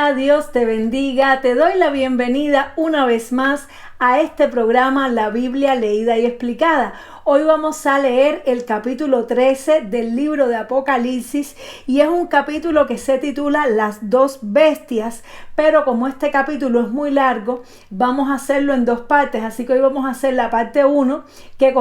Hola, Dios te bendiga. Te doy la bienvenida una vez más a este programa La Biblia Leída y Explicada. Hoy vamos a leer el capítulo 13 del libro de Apocalipsis y es un capítulo que se titula Las dos bestias, pero como este capítulo es muy largo, vamos a hacerlo en dos partes, así que hoy vamos a hacer la parte 1 que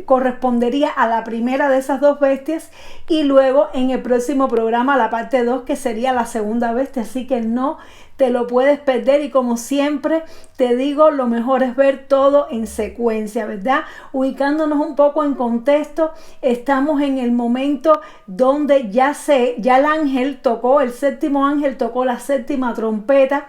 correspondería a la primera de esas dos bestias y luego en el próximo programa la parte 2 que sería la segunda bestia, así que no te lo puedes perder y como siempre te digo, lo mejor es ver todo en secuencia, ¿verdad? Ubicándonos un poco en contexto, estamos en el momento donde ya el ángel tocó, el séptimo ángel tocó la séptima trompeta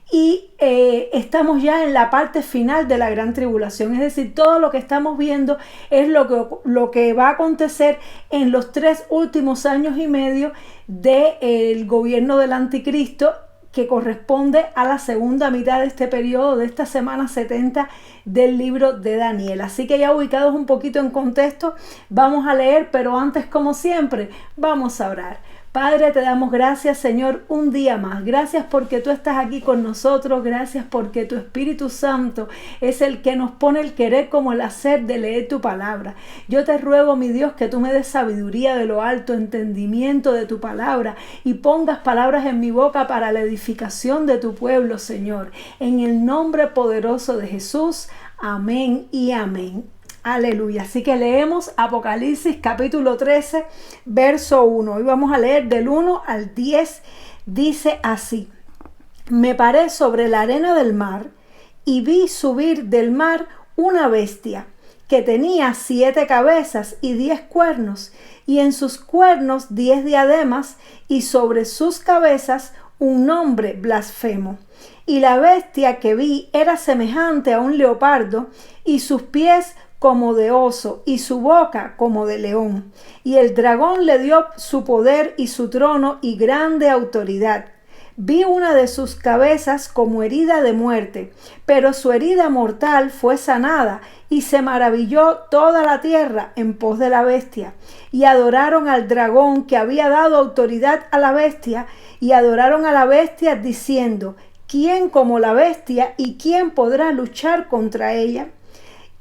y estamos ya en la parte final de la gran tribulación, es decir, todo lo que estamos viendo es lo que va a acontecer en los 3 últimos años y medio del gobierno del anticristo, que corresponde a la segunda mitad de este periodo, de esta semana 70 del libro de Daniel. Así que ya ubicados un poquito en contexto, vamos a leer, pero antes, como siempre, vamos a orar. Padre, te damos gracias, Señor, un día más. Gracias porque tú estás aquí con nosotros. Gracias porque tu Espíritu Santo es el que nos pone el querer como el hacer de leer tu palabra. Yo te ruego, mi Dios, que tú me des sabiduría de lo alto, entendimiento de tu palabra y pongas palabras en mi boca para la edificación de tu pueblo, Señor. En el nombre poderoso de Jesús. Amén y amén. Aleluya. Así que leemos Apocalipsis capítulo 13, verso 1. Hoy vamos a leer del 1 al 10. Dice así: Me paré sobre la arena del mar y vi subir del mar una bestia que tenía 7 cabezas y 10 cuernos, y en sus cuernos 10 diademas, y sobre sus cabezas un nombre blasfemo. Y la bestia que vi era semejante a un leopardo, y sus pies como de oso, y su boca como de león. Y el dragón le dio su poder y su trono y grande autoridad. Vi una de sus cabezas como herida de muerte, pero su herida mortal fue sanada, y se maravilló toda la tierra en pos de la bestia. Y adoraron al dragón que había dado autoridad a la bestia, y adoraron a la bestia diciendo: ¿Quién como la bestia y quién podrá luchar contra ella?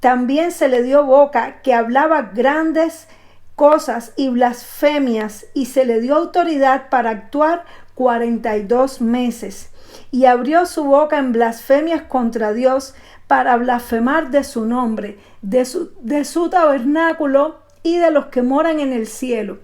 También se le dio boca que hablaba grandes cosas y blasfemias, y se le dio autoridad para actuar 42 meses. Y abrió su boca en blasfemias contra Dios para blasfemar de su nombre, de su tabernáculo y de los que moran en el cielo.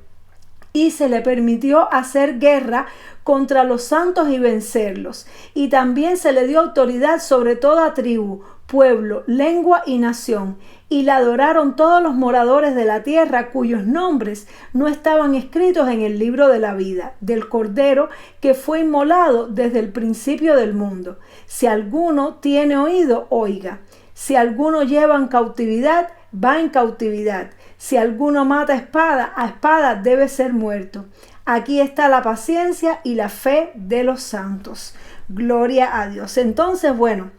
Y se le permitió hacer guerra contra los santos y vencerlos. Y también se le dio autoridad sobre toda tribu, pueblo, lengua y nación. Y la adoraron todos los moradores de la tierra, cuyos nombres no estaban escritos en el libro de la vida del Cordero que fue inmolado desde el principio del mundo. Si alguno tiene oído, oiga. Si alguno lleva en cautividad, va en cautividad. Si alguno mata a espada debe ser muerto. Aquí está la paciencia y la fe de los santos. Gloria a Dios. Entonces, bueno,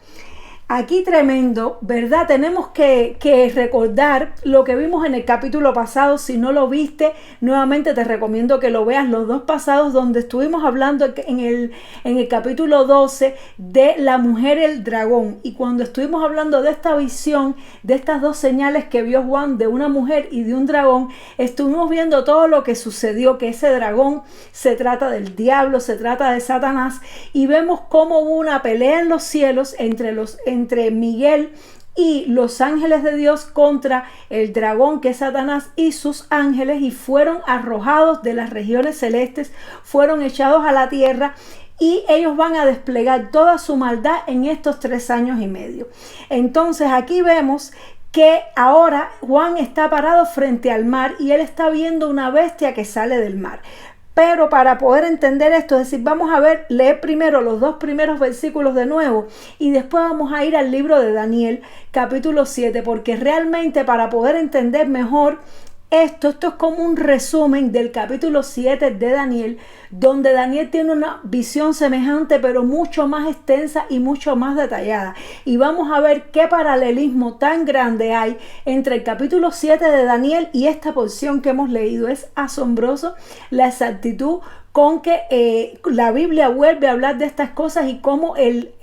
aquí tremendo, ¿verdad? Tenemos que recordar lo que vimos en el capítulo pasado. Si no lo viste, nuevamente te recomiendo que lo veas, los dos pasados, donde estuvimos hablando en el capítulo 12 de la mujer y el dragón. Y cuando estuvimos hablando de esta visión, de estas dos señales que vio Juan, de una mujer y de un dragón, estuvimos viendo todo lo que sucedió, que ese dragón se trata del diablo, se trata de Satanás, y vemos cómo hubo una pelea en los cielos entre Miguel y los ángeles de Dios contra el dragón, que es Satanás, y sus ángeles, y fueron arrojados de las regiones celestes, fueron echados a la tierra, y ellos van a desplegar toda su maldad en estos 3 años y medio. Entonces aquí vemos que ahora Juan está parado frente al mar y él está viendo una bestia que sale del mar. Pero para poder entender esto, es decir, vamos a leer primero los 2 primeros versículos de nuevo y después vamos a ir al libro de Daniel, capítulo 7, porque realmente para poder entender mejor esto es como un resumen del capítulo 7 de Daniel, donde Daniel tiene una visión semejante, pero mucho más extensa y mucho más detallada. Y vamos a ver qué paralelismo tan grande hay entre el capítulo 7 de Daniel y esta porción que hemos leído. Es asombroso la exactitud con que la Biblia vuelve a hablar de estas cosas y cómo el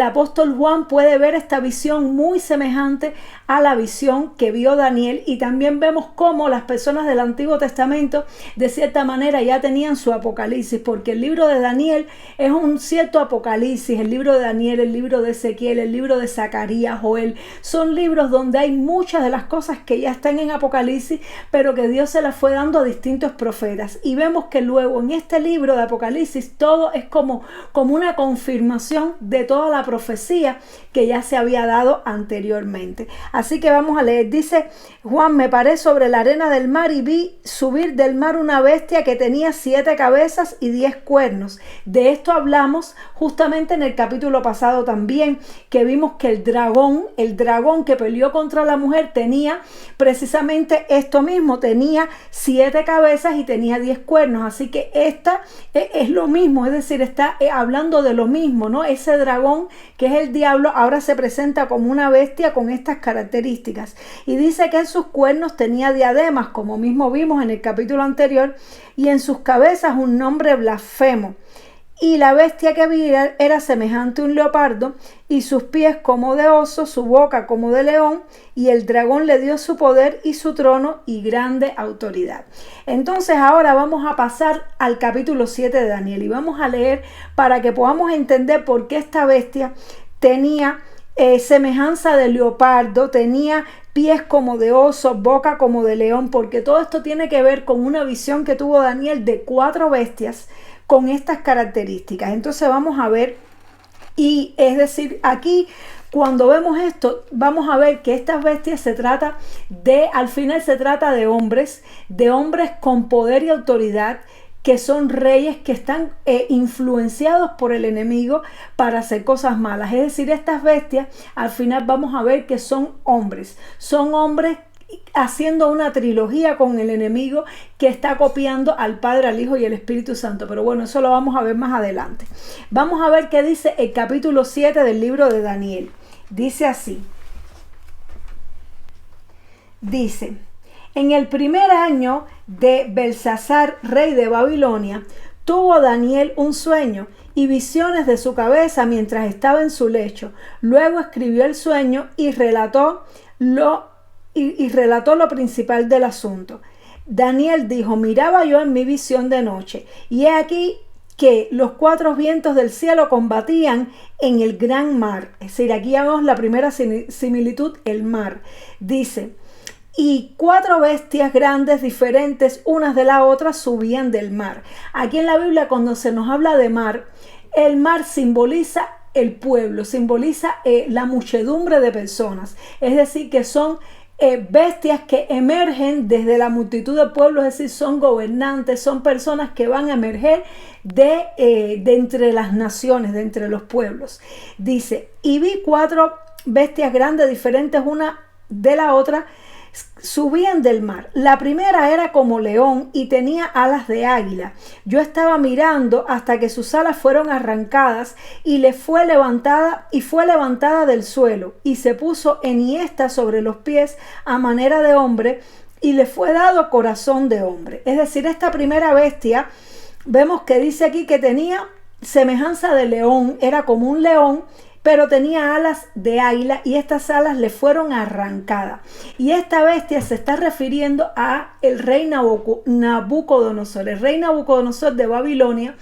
apóstol Juan puede ver esta visión muy semejante a la visión que vio Daniel, y también vemos cómo las personas del Antiguo Testamento de cierta manera ya tenían su apocalipsis, porque el libro de Daniel es un cierto apocalipsis. El libro de Daniel, el libro de Ezequiel, el libro de Zacarías, Joel, son libros donde hay muchas de las cosas que ya están en Apocalipsis, pero que Dios se las fue dando a distintos profetas, y vemos que luego en este libro de Apocalipsis todo es como una confirmación de toda la profecía que ya se había dado anteriormente. Así que vamos a leer. Dice Juan: me paré sobre la arena del mar y vi subir del mar una bestia que tenía 7 cabezas y 10 cuernos. De esto hablamos justamente en el capítulo pasado también, que vimos que el dragón que peleó contra la mujer tenía precisamente esto mismo, tenía 7 cabezas y tenía 10 cuernos. Así que esta es lo mismo, es decir, está hablando de lo mismo, ¿no? Ese dragón, que es el diablo, ahora se presenta como una bestia con estas características, y dice que en sus cuernos tenía diademas, como mismo vimos en el capítulo anterior, y en sus cabezas un nombre blasfemo. Y la bestia que vi era semejante a un leopardo, y sus pies como de oso, su boca como de león, y el dragón le dio su poder y su trono y grande autoridad. Entonces ahora vamos a pasar al capítulo 7 de Daniel, y vamos a leer para que podamos entender por qué esta bestia tenía semejanza de leopardo, tenía pies como de oso, boca como de león, porque todo esto tiene que ver con una visión que tuvo Daniel de 4 bestias con estas características. Entonces vamos a ver, y es decir, aquí cuando vemos esto, vamos a ver que estas bestias al final se trata de hombres con poder y autoridad, que son reyes que están influenciados por el enemigo para hacer cosas malas. Es decir, estas bestias al final vamos a ver que son hombres haciendo una trilogía con el enemigo, que está copiando al Padre, al Hijo y al Espíritu Santo. Pero bueno, eso lo vamos a ver más adelante. Vamos a ver qué dice el capítulo 7 del libro de Daniel. Dice así. Dice: en el primer año de Belsasar, rey de Babilonia, tuvo Daniel un sueño y visiones de su cabeza mientras estaba en su lecho. Luego escribió el sueño y relató lo principal del asunto. Daniel dijo: miraba yo en mi visión de noche, y he aquí que los 4 vientos del cielo combatían en el gran mar. Es decir, aquí vemos la primera similitud, el mar. Dice: y 4 bestias grandes, diferentes unas de la otra, subían del mar. Aquí en la Biblia, cuando se nos habla de mar, el mar simboliza el pueblo, simboliza la muchedumbre de personas. Es decir, que son bestias que emergen desde la multitud del pueblo, es decir, son gobernantes, son personas que van a emerger de entre las naciones, de entre los pueblos. Dice: y vi 4 bestias grandes, diferentes una de la otra, subían del mar. La primera era como león y tenía alas de águila. Yo estaba mirando hasta que sus alas fueron arrancadas y fue levantada del suelo, y se puso enhiesta sobre los pies a manera de hombre, y le fue dado corazón de hombre. Es decir, esta primera bestia, vemos que dice aquí que tenía semejanza de león, era como un león, pero tenía alas de águila, y estas alas le fueron arrancadas. Y esta bestia se está refiriendo a el rey Nabucodonosor, el rey Nabucodonosor de Babilonia,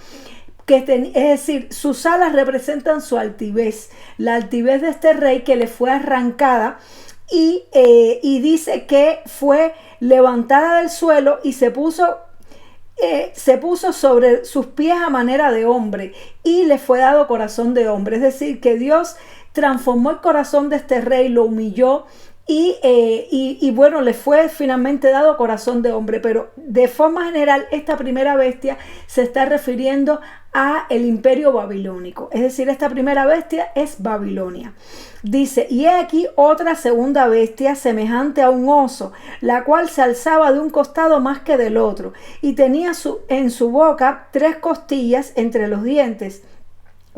es decir, sus alas representan su altivez, la altivez de este rey que le fue arrancada, y dice que fue levantada del suelo y se puso sobre sus pies a manera de hombre, y le fue dado corazón de hombre. Es decir, que Dios transformó el corazón de este rey, lo humilló, y bueno, le fue finalmente dado corazón de hombre. Pero de forma general, esta primera bestia se está refiriendo a el imperio babilónico. Es decir, esta primera bestia es Babilonia. Dice: y he aquí otra segunda bestia semejante a un oso, la cual se alzaba de un costado más que del otro, y tenía en su boca 3 costillas entre los dientes.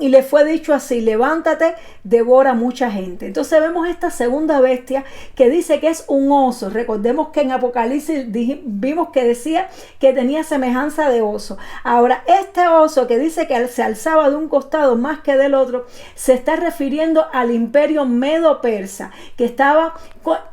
Y le fue dicho así: levántate, devora mucha gente. Entonces vemos esta segunda bestia que dice que es un oso. Recordemos que en Apocalipsis vimos que decía que tenía semejanza de oso. Ahora, este oso que dice que se alzaba de un costado más que del otro, se está refiriendo al imperio medo-persa, que estaba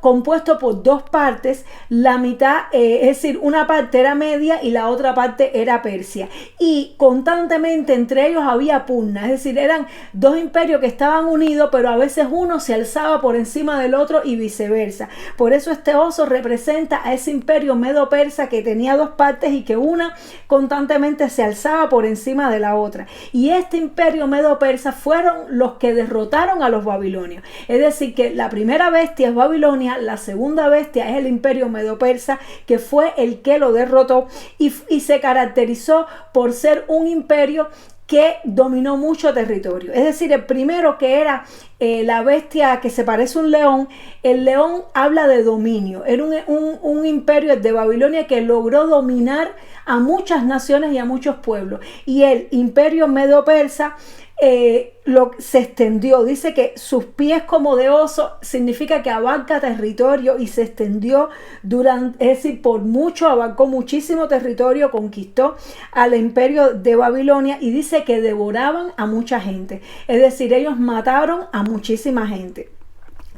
compuesto por dos partes. La mitad, es decir, una parte era Media y la otra parte era Persia. Y constantemente entre ellos había pugna, es decir, eran dos imperios que estaban unidos, pero a veces uno se alzaba por encima del otro y viceversa. Por eso este oso representa a ese imperio medo-persa que tenía dos partes y que una constantemente se alzaba por encima de la otra. Y este imperio medo-persa fueron los que derrotaron a los babilonios. Es decir, que la primera bestia es Babilonia, la segunda bestia es el imperio medo-persa, que fue el que lo derrotó y se caracterizó por ser un imperio que dominó mucho territorio. Es decir, el primero, que era la bestia que se parece a un león, el león habla de dominio. Era un imperio de Babilonia que logró dominar a muchas naciones y a muchos pueblos. Y el imperio medo-persa se extendió. Dice que sus pies como de oso significa que abarca territorio y se extendió es decir, por mucho, abarcó muchísimo territorio, conquistó al imperio de Babilonia, y dice que devoraban a mucha gente. Es decir, ellos mataron a muchísima gente.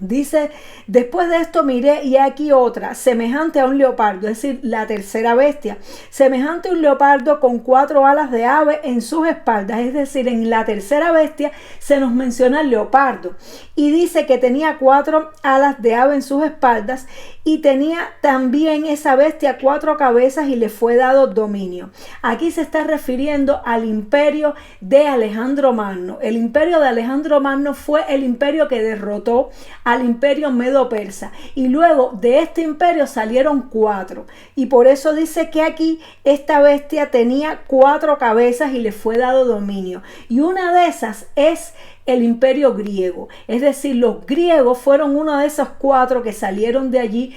Dice: después de esto miré y aquí otra, semejante a un leopardo, es decir, la tercera bestia, semejante a un leopardo con 4 alas de ave en sus espaldas. Es decir, en la tercera bestia se nos menciona el leopardo. Y dice que tenía 4 alas de ave en sus espaldas, y tenía también esa bestia 4 cabezas y le fue dado dominio. Aquí se está refiriendo al imperio de Alejandro Magno. El imperio de Alejandro Magno fue el imperio que derrotó al imperio medo-persa, y luego de este imperio salieron 4, y por eso dice que aquí esta bestia tenía 4 cabezas y le fue dado dominio, y una de esas es el imperio griego. Es decir, los griegos fueron uno de esos 4 que salieron de allí.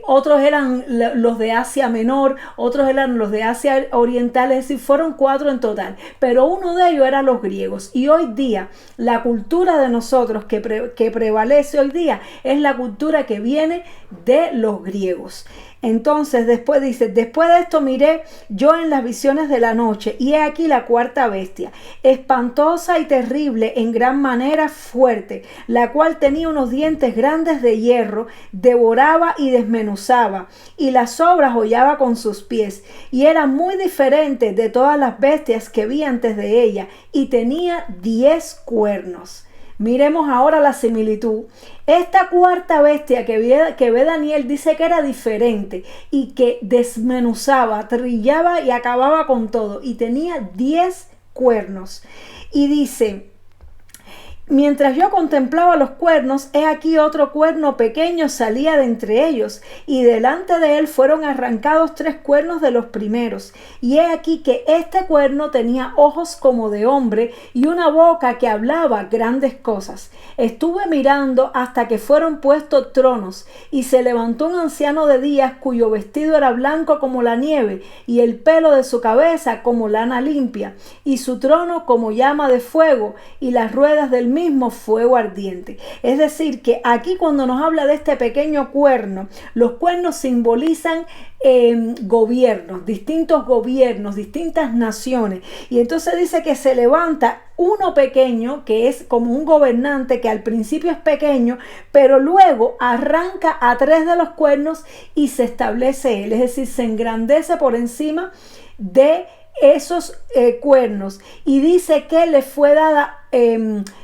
Otros eran los de Asia Menor, otros eran los de Asia Oriental, es decir, fueron 4 en total, pero uno de ellos eran los griegos. Y hoy día la cultura de nosotros que prevalece hoy día es la cultura que viene de los griegos. Entonces después dice: después de esto miré yo en las visiones de la noche, y he aquí la cuarta bestia, espantosa y terrible en gran manera, fuerte, la cual tenía unos dientes grandes de hierro, devoraba y desmenuzaba, y las sobras hollaba con sus pies, y era muy diferente de todas las bestias que vi antes de ella, y tenía 10 cuernos. Miremos ahora la similitud. Esta cuarta bestia que ve Daniel dice que era diferente y que desmenuzaba, trillaba y acababa con todo, y tenía 10 cuernos. Y dice: mientras yo contemplaba los cuernos, he aquí otro cuerno pequeño salía de entre ellos, y delante de él fueron arrancados 3 cuernos de los primeros. Y he aquí que este cuerno tenía ojos como de hombre y una boca que hablaba grandes cosas. Estuve mirando hasta que fueron puestos tronos, y se levantó un anciano de días cuyo vestido era blanco como la nieve, y el pelo de su cabeza como lana limpia, y su trono como llama de fuego, y las ruedas del mismo fuego ardiente. Es decir, que aquí cuando nos habla de este pequeño cuerno, los cuernos simbolizan gobiernos, distintas naciones, y entonces dice que se levanta uno pequeño que es como un gobernante, que al principio es pequeño, pero luego arranca a 3 de los cuernos y se establece él, es decir, se engrandece por encima de esos cuernos, y dice que le fue dada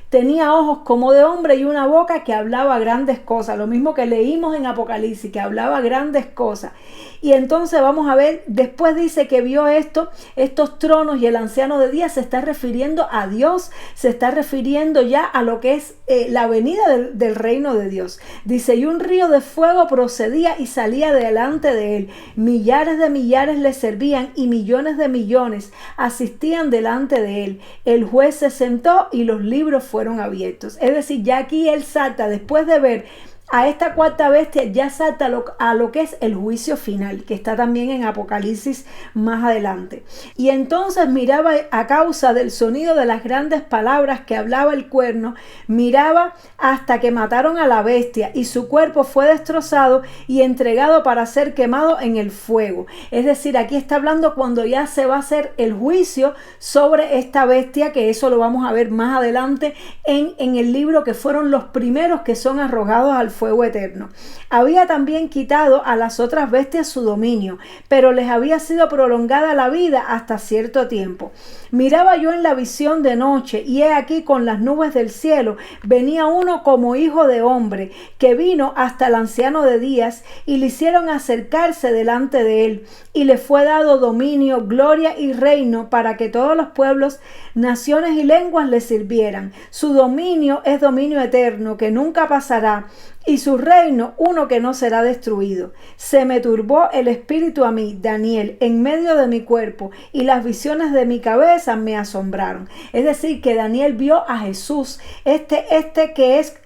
tenía ojos como de hombre y una boca que hablaba grandes cosas, lo mismo que leímos en Apocalipsis, que hablaba grandes cosas. Y entonces vamos a ver, después dice que vio estos tronos, y el anciano de días se está refiriendo a Dios, se está refiriendo ya a lo que es la venida del reino de Dios. Dice: y un río de fuego procedía y salía delante de él, millares de millares le servían, y millones de millones asistían delante de él. El juez se sentó y los libros fueron abiertos. Es decir, ya aquí él salta, después de ver a esta cuarta bestia ya salta a lo que es el juicio final, que está también en Apocalipsis más adelante. Y entonces miraba, a causa del sonido de las grandes palabras que hablaba el cuerno, miraba hasta que mataron a la bestia y su cuerpo fue destrozado y entregado para ser quemado en el fuego. Es decir, aquí está hablando cuando ya se va a hacer el juicio sobre esta bestia, que eso lo vamos a ver más adelante en el libro, que fueron los primeros que son arrojados al fuego eterno. Había también quitado a las otras bestias su dominio, pero les había sido prolongada la vida hasta cierto tiempo. Miraba yo en la visión de noche, y he aquí con las nubes del cielo venía uno como hijo de hombre, que vino hasta el anciano de días, y le hicieron acercarse delante de él, y le fue dado dominio, gloria y reino, para que todos los pueblos, naciones y lenguas le sirvieran. Su dominio es dominio eterno, que nunca pasará, y su reino uno que no será destruido. Se me turbó el espíritu a mí, Daniel, en medio de mi cuerpo, y las visiones de mi cabeza me asombraron. Es decir, que Daniel vio a Jesús, este que es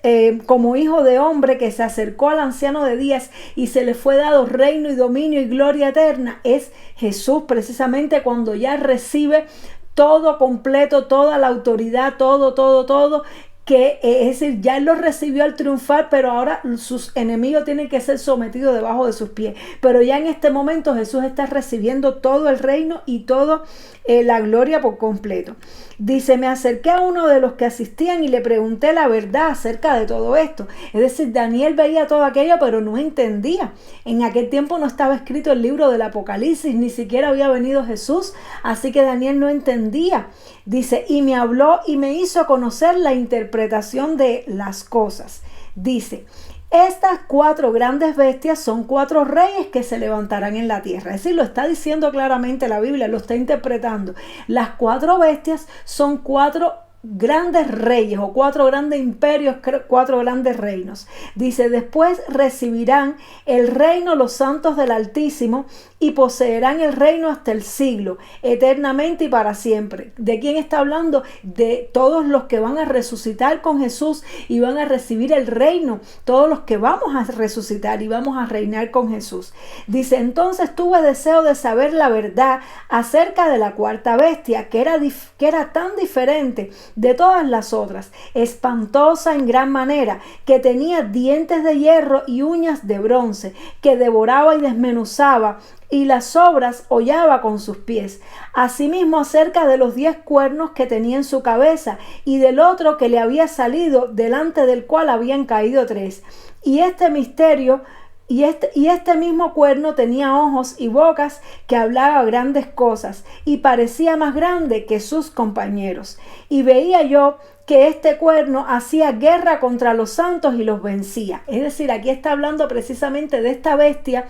como hijo de hombre, que se acercó al anciano de días y se le fue dado reino y dominio y gloria eterna. Es Jesús, precisamente cuando ya recibe todo completo, toda la autoridad, todo, que es decir, ya él lo recibió al triunfar, pero ahora sus enemigos tienen que ser sometidos debajo de sus pies. Pero ya en este momento Jesús está recibiendo todo el reino y toda la gloria por completo. Dice, me acerqué a uno de los que asistían y le pregunté la verdad acerca de todo esto. Es decir, Daniel veía todo aquello, pero no entendía. En aquel tiempo no estaba escrito el libro del Apocalipsis, ni siquiera había venido Jesús, así que Daniel no entendía. Dice, y me habló y me hizo conocer la interpretación de las cosas. Dice, estas 4 grandes bestias son 4 reyes que se levantarán en la tierra. Es decir, lo está diciendo claramente la Biblia, lo está interpretando. Las 4 bestias son 4 grandes reyes o 4 grandes imperios, 4 grandes reinos. Dice, después recibirán el reino los santos del Altísimo y poseerán el reino hasta el siglo, eternamente y para siempre. ¿De quién está hablando? De todos los que van a resucitar con Jesús y van a recibir el reino, todos los que vamos a resucitar y vamos a reinar con Jesús. Dice, entonces tuve deseo de saber la verdad acerca de la cuarta bestia, que era tan diferente de todas las otras, espantosa en gran manera, que tenía dientes de hierro y uñas de bronce, que devoraba y desmenuzaba, y las obras hollaba con sus pies. Asimismo, acerca de los 10 cuernos que tenía en su cabeza, y del otro que le había salido, delante del cual habían caído 3. Y este misterio Y este mismo cuerno tenía ojos y bocas, que hablaba grandes cosas, y parecía más grande que sus compañeros. Y veía yo que este cuerno hacía guerra contra los santos y los vencía. Es decir, aquí está hablando precisamente de esta bestia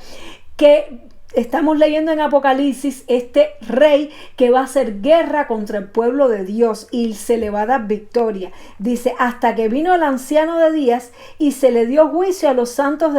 que estamos leyendo en Apocalipsis, este rey que va a hacer guerra contra el pueblo de Dios y se le va a dar victoria. Dice, hasta que vino el anciano de días y se le dio juicio a los santos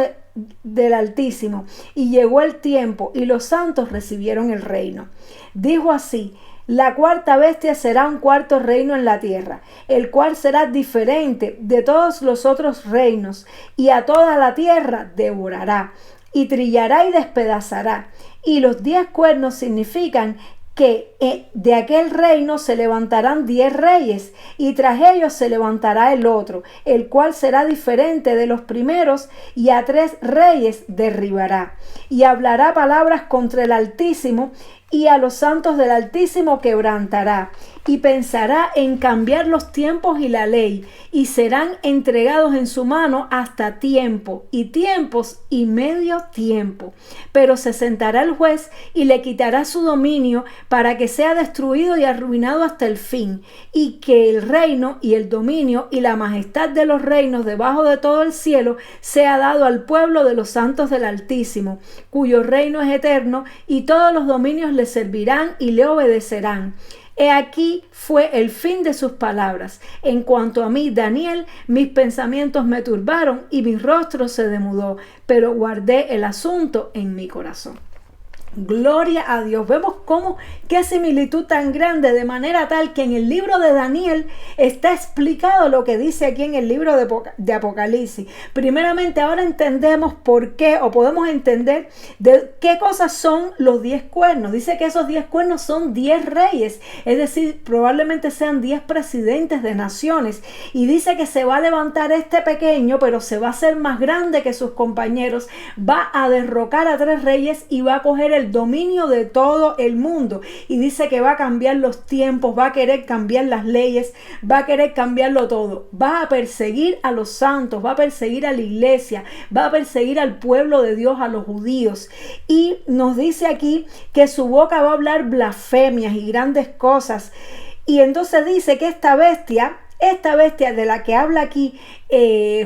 del Altísimo, y llegó el tiempo y los santos recibieron el reino. Dijo así: la cuarta bestia será un cuarto reino en la tierra, el cual será diferente de todos los otros reinos, y a toda la tierra devorará, y trillará y despedazará. Y los 10 cuernos significan que de aquel reino se levantarán 10 reyes, y tras ellos se levantará el otro, el cual será diferente de los primeros, y a 3 reyes derribará. Y hablará palabras contra el Altísimo, y a los santos del Altísimo quebrantará, y pensará en cambiar los tiempos y la ley, y serán entregados en su mano hasta tiempo, y tiempos y medio tiempo. Pero se sentará el juez y le quitará su dominio, para que sea destruido y arruinado hasta el fin, y que el reino y el dominio y la majestad de los reinos debajo de todo el cielo sea dado al pueblo de los santos del Altísimo, cuyo reino es eterno, y todos los dominios le servirán y le obedecerán. He aquí fue el fin de sus palabras. En cuanto a mí, Daniel, mis pensamientos me turbaron y mi rostro se demudó, pero guardé el asunto en mi corazón. Gloria a Dios. Vemos qué similitud tan grande, de manera tal que en el libro de Daniel está explicado lo que dice aquí en el libro de Apocalipsis. Primeramente, ahora entendemos por qué, o podemos entender de qué cosas son los 10 cuernos. Dice que esos 10 cuernos son 10 reyes, es decir, probablemente sean 10 presidentes de naciones. Y dice que se va a levantar este pequeño, pero se va a hacer más grande que sus compañeros, va a derrocar a 3 reyes y va a coger el dominio de todo el mundo. Y dice que va a cambiar los tiempos, va a querer cambiar las leyes, va a querer cambiarlo todo. Va a perseguir a los santos, va a perseguir a la iglesia, va a perseguir al pueblo de Dios, a los judíos. Y nos dice aquí que su boca va a hablar blasfemias y grandes cosas. Y entonces dice que esta bestia de la que habla aquí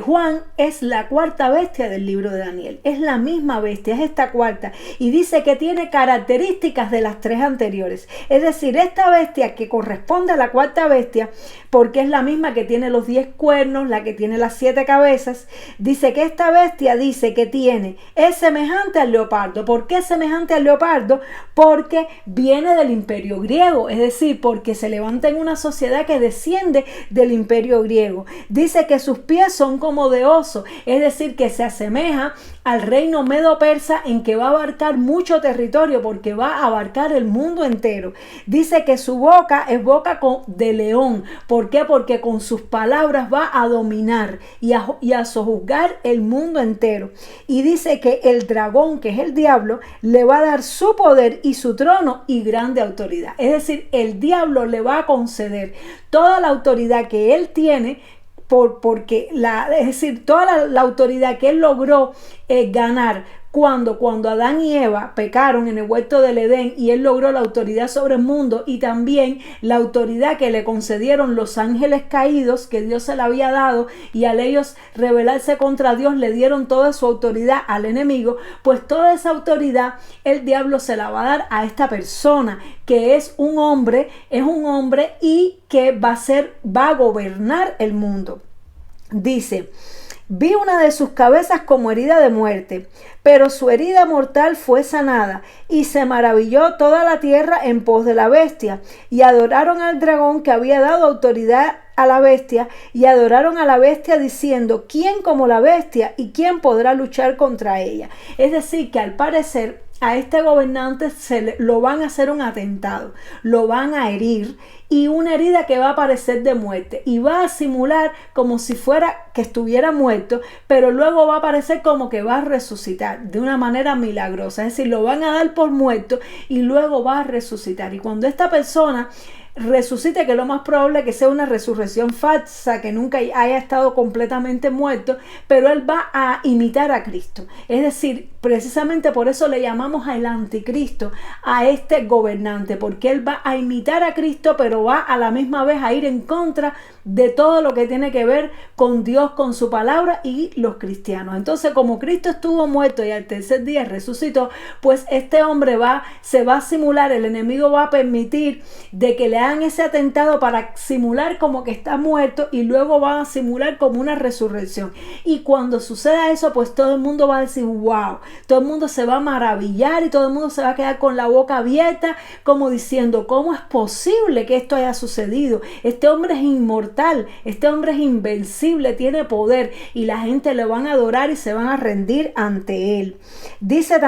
Juan es la cuarta bestia del libro de Daniel. Es la misma bestia, es esta cuarta. Y dice que tiene características de las 3 anteriores. Es decir, esta bestia que corresponde a la cuarta bestia, porque es la misma que tiene los 10 cuernos, la que tiene las 7 cabezas. Dice que esta bestia es semejante al leopardo. ¿Por qué es semejante al leopardo? Porque viene del imperio griego. Es decir, porque se levanta en una sociedad que desciende del imperio griego. Dice que sus pies son como de oso, es decir, que se asemeja al reino medo-persa, en que va a abarcar mucho territorio, porque va a abarcar el mundo entero. Dice que su boca es boca de león. ¿Por qué? Porque con sus palabras va a dominar y a sojuzgar el mundo entero. Y dice que el dragón, que es el diablo, le va a dar su poder y su trono y grande autoridad. Es decir, el diablo le va a conceder toda la autoridad que él tiene, porque toda la autoridad que él logró ganar cuando Adán y Eva pecaron en el huerto del Edén, y él logró la autoridad sobre el mundo, y también la autoridad que le concedieron los ángeles caídos que Dios se le había dado, y al ellos rebelarse contra Dios le dieron toda su autoridad al enemigo. Pues toda esa autoridad el diablo se la va a dar a esta persona, que es un hombre y que va a gobernar el mundo. Dice: vi una de sus cabezas como herida de muerte, pero su herida mortal fue sanada, y se maravilló toda la tierra en pos de la bestia, y adoraron al dragón que había dado autoridad a la bestia, y adoraron a la bestia diciendo: ¿quién como la bestia, y quién podrá luchar contra ella? Es decir, que al parecer a este gobernante lo van a hacer un atentado, lo van a herir, y una herida que va a parecer de muerte, y va a simular como si fuera que estuviera muerto, pero luego va a parecer como que va a resucitar de una manera milagrosa. Es decir, lo van a dar por muerto y luego va a resucitar. Y cuando esta persona resucite, que lo más probable que sea una resurrección falsa, que nunca haya estado completamente muerto, pero él va a imitar a Cristo. Es decir, precisamente por eso le llamamos al anticristo a este gobernante, porque él va a imitar a Cristo, pero va a la misma vez a ir en contra de todo lo que tiene que ver con Dios, con su palabra y los cristianos. Entonces, como Cristo estuvo muerto y al tercer día resucitó, pues este hombre se va a simular, el enemigo va a permitir de que le hagan ese atentado para simular como que está muerto, y luego va a simular como una resurrección. Y cuando suceda eso, pues todo el mundo va a decir: wow, todo el mundo se va a maravillar, y todo el mundo se va a quedar con la boca abierta, como diciendo: ¿cómo es posible que esto haya sucedido? Este hombre es inmortal, este hombre es invencible, tiene poder, y la gente le van a adorar y se van a rendir ante él. Dice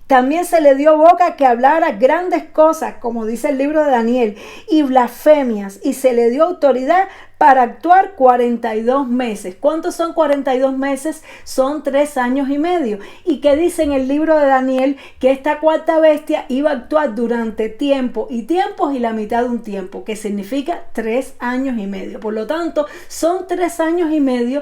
también se le dio boca que hablara grandes cosas, como dice el libro de Daniel, y blasfemias, y se le dio autoridad para actuar 42 meses. ¿Cuántos son 42 meses? Son 3 años y medio. ¿Y qué dice en el libro de Daniel? Que esta cuarta bestia iba a actuar durante tiempo y tiempos y la mitad de un tiempo, que significa 3 años y medio. Por lo tanto, son 3 años y medio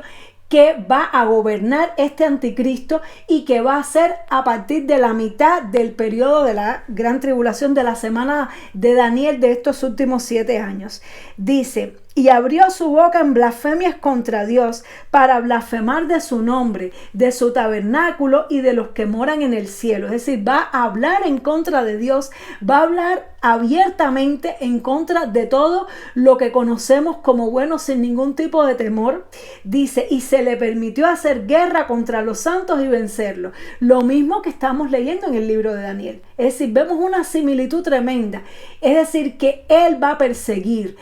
que va a gobernar este anticristo, y que va a ser a partir de la mitad del periodo de la gran tribulación, de la semana de Daniel, de estos últimos 7 años. Dice: y abrió su boca en blasfemias contra Dios para blasfemar de su nombre, de su tabernáculo y de los que moran en el cielo. Es decir, va a hablar en contra de Dios, va a hablar abiertamente en contra de todo lo que conocemos como bueno sin ningún tipo de temor. Dice, y se le permitió hacer guerra contra los santos y vencerlos. Lo mismo que estamos leyendo en el libro de Daniel. Es decir, vemos una similitud tremenda. Es decir, que él va a perseguir,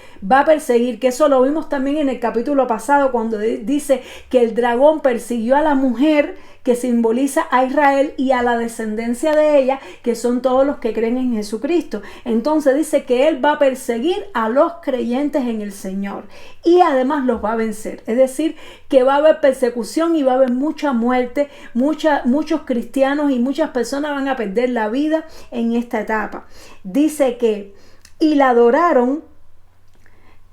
que eso lo vimos también en el capítulo pasado cuando dice que el dragón persiguió a la mujer que simboliza a Israel y a la descendencia de ella, que son todos los que creen en Jesucristo. Entonces dice que él va a perseguir a los creyentes en el Señor y además los va a vencer. Es decir, que va a haber persecución y va a haber mucha muerte, muchos cristianos y muchas personas van a perder la vida en esta etapa. Dice que, y la adoraron.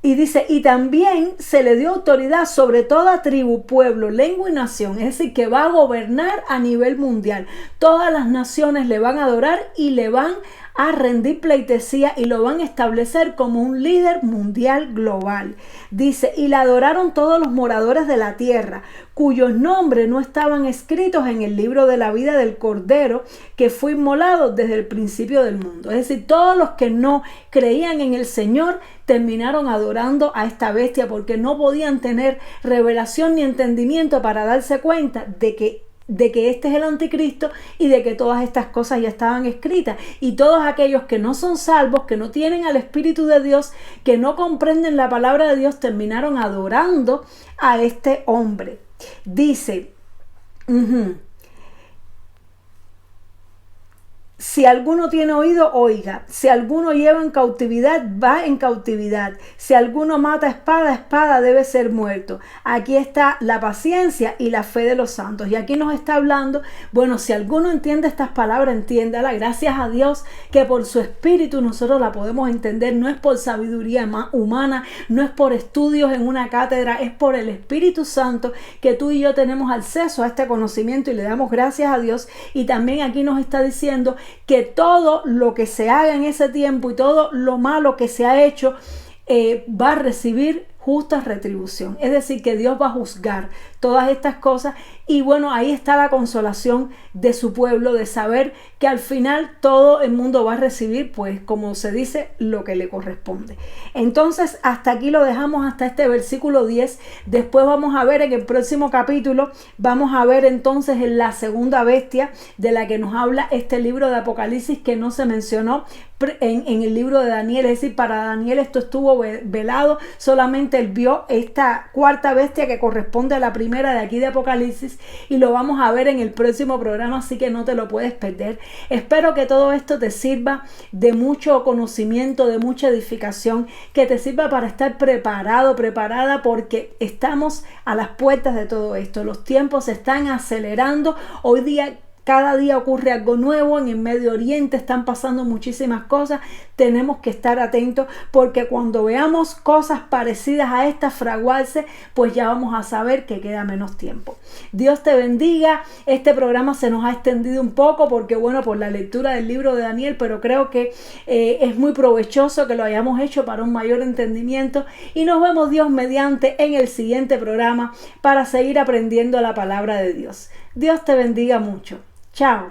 Y dice, y también se le dio autoridad sobre toda tribu, pueblo, lengua y nación. Es decir, que va a gobernar a nivel mundial. Todas las naciones le van a adorar y le van a rendir pleitesía y lo van a establecer como un líder mundial global. Dice, y la adoraron todos los moradores de la tierra, cuyos nombres no estaban escritos en el libro de la vida del Cordero, que fue inmolado desde el principio del mundo. Es decir, todos los que no creían en el Señor terminaron adorando a esta bestia porque no podían tener revelación ni entendimiento para darse cuenta de que este es el anticristo y de que todas estas cosas ya estaban escritas. Y todos aquellos que no son salvos, que no tienen al Espíritu de Dios, que no comprenden la palabra de Dios, terminaron adorando a este hombre. Dice, si alguno tiene oído, oiga. Si alguno lleva en cautividad, va en cautividad. Si alguno mata a espada debe ser muerto. Aquí está la paciencia y la fe de los santos. Y aquí nos está hablando, bueno, si alguno entiende estas palabras, entiéndala. Gracias a Dios que por su espíritu nosotros la podemos entender. No es por sabiduría humana, no es por estudios en una cátedra, es por el Espíritu Santo que tú y yo tenemos acceso a este conocimiento y le damos gracias a Dios. Y también aquí nos está diciendo que todo lo que se haga en ese tiempo y todo lo malo que se ha hecho va a recibir justa retribución. Es decir, que Dios va a juzgar todas estas cosas. Y bueno, ahí está la consolación de su pueblo, de saber que al final todo el mundo va a recibir, pues como se dice, lo que le corresponde. Entonces, hasta aquí lo dejamos, hasta este versículo 10. Después vamos a ver en el próximo capítulo, vamos a ver entonces en la segunda bestia de la que nos habla este libro de Apocalipsis que no se mencionó en el libro de Daniel. Es decir, para Daniel esto estuvo velado, solamente él vio esta cuarta bestia que corresponde a la primera de aquí de Apocalipsis y lo vamos a ver en el próximo programa, así que no te lo puedes perder. Espero que todo esto te sirva de mucho conocimiento, de mucha edificación, que te sirva para estar preparado, preparada, porque estamos a las puertas de todo esto. Los tiempos se están acelerando. Hoy día cada día ocurre algo nuevo, en el Medio Oriente están pasando muchísimas cosas. Tenemos que estar atentos porque cuando veamos cosas parecidas a estas fraguarse, pues ya vamos a saber que queda menos tiempo. Dios te bendiga. Este programa se nos ha extendido un poco porque bueno, por la lectura del libro de Daniel, pero creo que es muy provechoso que lo hayamos hecho para un mayor entendimiento y nos vemos Dios mediante en el siguiente programa para seguir aprendiendo la palabra de Dios. Dios te bendiga mucho. Chao.